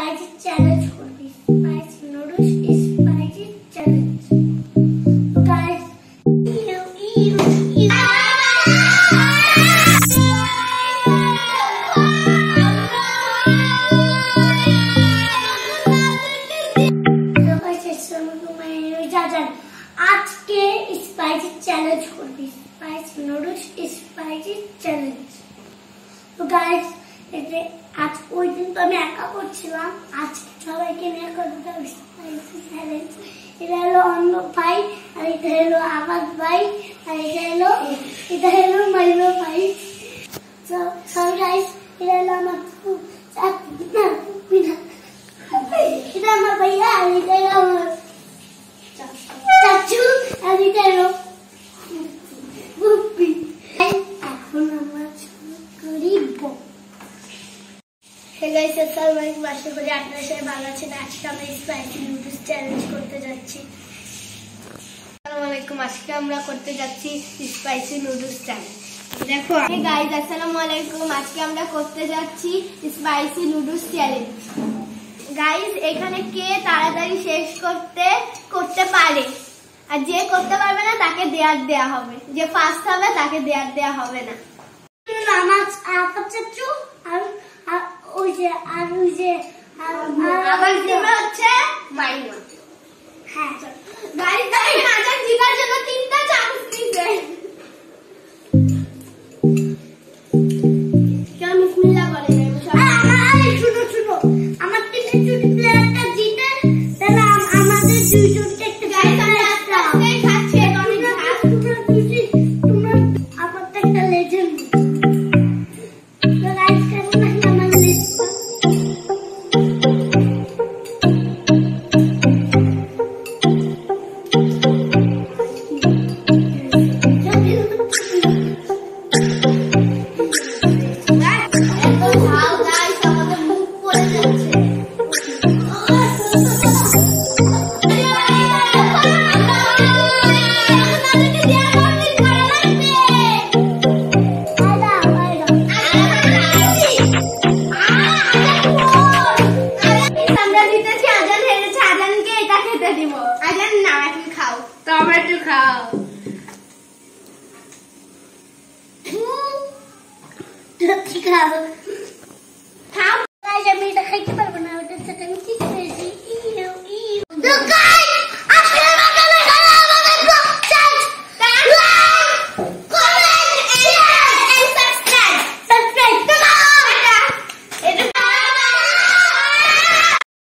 spicy challenge করবি, spicy noodles spicy challenge. So guys, আজকে spicy challenge করবি, spicy noodles spicy challenge. তো guys আজ ওই দিন তো আমি একা করছিলাম, আজকে সবাইকে নিয়ে করবো স্পাইসি চ্যালেঞ্জ। এটা হলো অন্য ভাই, আর এটা হলো আবাদ ভাই, আর এটা হলো মাইলো ভাই। তো গাইস এটা হলো আমার এটা আমার ভাইয়া, আর এটা হলো আমার চাচু, আর এটা হলো বুপি। এখন আমরা করিব। হে গাইস, আসসালামু আলাইকুম, আশা করি আপনারা সবাই ভালো আছেন। আজকে আমরা স্পাইসি নুডলস চ্যালেঞ্জ করতে যাচ্ছি। আসসালামু আলাইকুম, আজকে আমরা করতে যাচ্ছি স্পাইসি নুডলস চ্যালেঞ্জ। দেখো হে গাইস, আসসালামু আলাইকুম, আজকে আমরা করতে যাচ্ছি স্পাইসি নুডলস চ্যালেঞ্জ। গাইস, এখানে কে তাড়াতাড়ি শেষ করতে পারে, আর যে করতে পারবে না তাকে দেয়া হবে, যে ফার্স্ট হবে তাকে দেয়া হবে না। আমার চাচু আর ওই যে আবার টিমে হচ্ছে মাইমা।